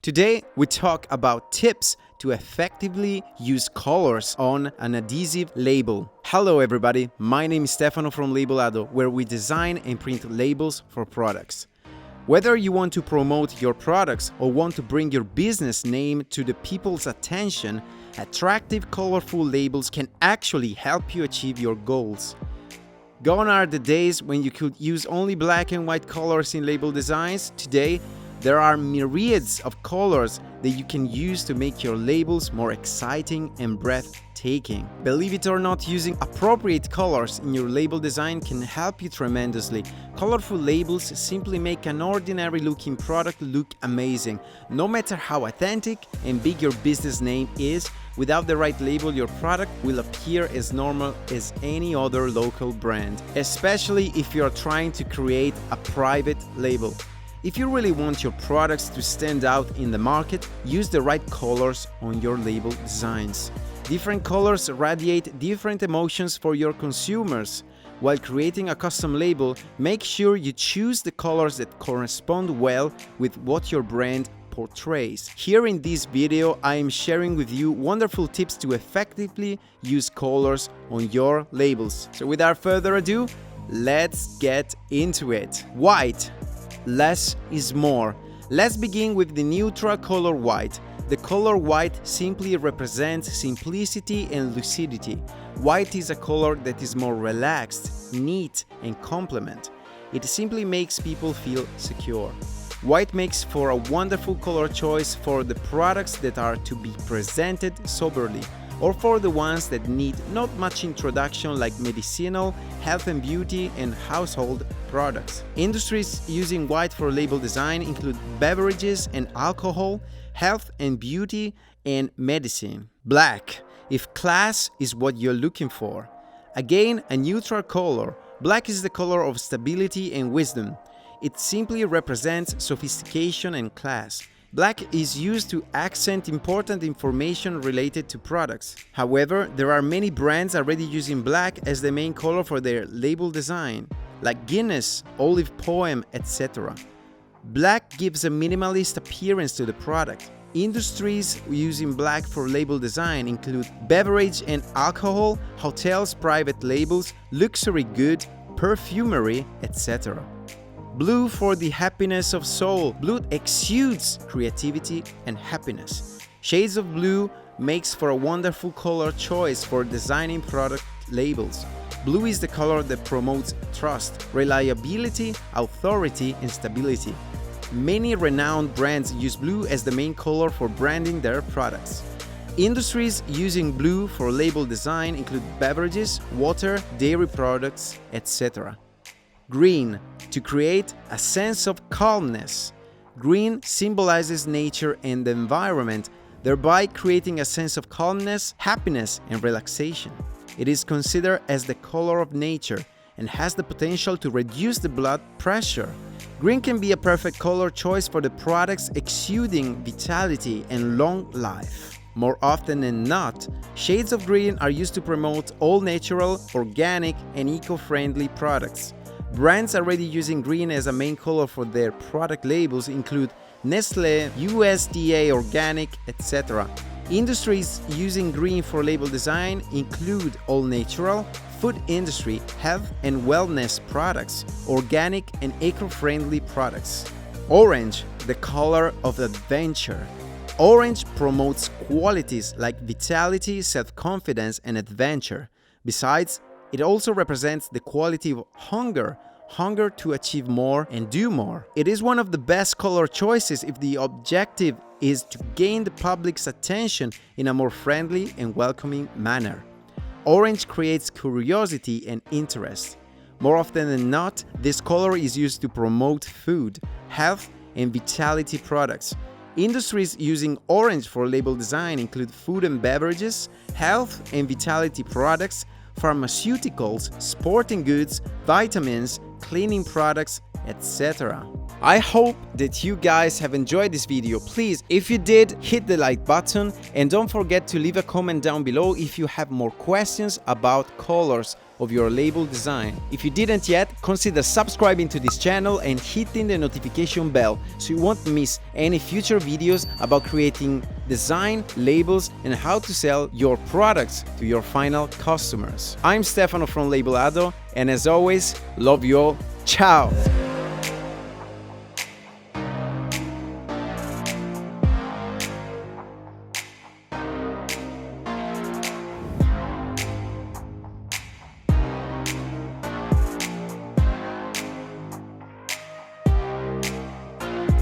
Today, we talk about tips to effectively use colors on an adhesive label. Hello everybody, my name is Stefano from Labelado, where we design and print labels for products. Whether you want to promote your products or want to bring your business name to the people's attention, attractive, colorful labels can actually help you achieve your goals. Gone are the days when you could use only black and white colors in label designs. Today, there are myriads of colors that you can use to make your labels more exciting and breathtaking. Believe it or not, using appropriate colors in your label design can help you tremendously. Colorful labels simply make an ordinary looking product look amazing. No matter how authentic and big your business name is, without the right label, your product will appear as normal as any other local brand, especially if you are trying to create a private label. If you really want your products to stand out in the market, use the right colors on your label designs. Different colors radiate different emotions for your consumers. While creating a custom label, make sure you choose the colors that correspond well with what your brand portrays. Here in this video, I am sharing with you wonderful tips to effectively use colors on your labels. So without further ado, let's get into it. White. Less is more. Let's begin with the neutral color white. The color white simply represents simplicity and lucidity. White is a color that is more relaxed, neat, and complement. It simply makes people feel secure. White makes for a wonderful color choice for the products that are to be presented soberly, or for the ones that need not much introduction like medicinal, health and beauty, and household products. Industries using white for label design include beverages and alcohol, health and beauty, and medicine. Black, if class is what you're looking for. Again, a neutral color. Black is the color of stability and wisdom. It simply represents sophistication and class. Black is used to accent important information related to products. However, there are many brands already using black as the main color for their label design, like Guinness, Olive Poem, etc. Black gives a minimalist appearance to the product. Industries using black for label design include beverage and alcohol, hotels, private labels, luxury good, perfumery, etc. Blue for the happiness of soul. Blue exudes creativity and happiness. Shades of blue makes for a wonderful color choice for designing product labels. Blue is the color that promotes trust, reliability, authority, and stability. Many renowned brands use blue as the main color for branding their products. Industries using blue for label design include beverages, water, dairy products, etc. Green, to create a sense of calmness. Green symbolizes nature and the environment, thereby creating a sense of calmness, happiness, and relaxation. It is considered as the color of nature and has the potential to reduce the blood pressure. Green can be a perfect color choice for the products exuding vitality and long life. More often than not, shades of green are used to promote all natural, organic, and eco-friendly products. Brands already using green as a main color for their product labels include Nestle, USDA Organic, etc. Industries using green for label design include all natural, food industry, health and wellness products, organic and eco-friendly products. Orange, the color of adventure. Orange promotes qualities like vitality, self-confidence, and adventure. Besides, it also represents the quality of hunger to achieve more and do more. It is one of the best color choices if the objective is to gain the public's attention in a more friendly and welcoming manner. Orange creates curiosity and interest. More often than not, this color is used to promote food, health, and vitality products. Industries using orange for label design include food and beverages, health and vitality products, pharmaceuticals, sporting goods, vitamins, cleaning products, etc. I hope that you guys have enjoyed this video. Please, if you did, hit the like button and don't forget to leave a comment down below if you have more questions about colors of your label design. If you didn't yet, consider subscribing to this channel and hitting the notification bell so you won't miss any future videos about creating design, labels, and how to sell your products to your final customers. I'm Stefano from Labelado, and as always, love you all. Ciao!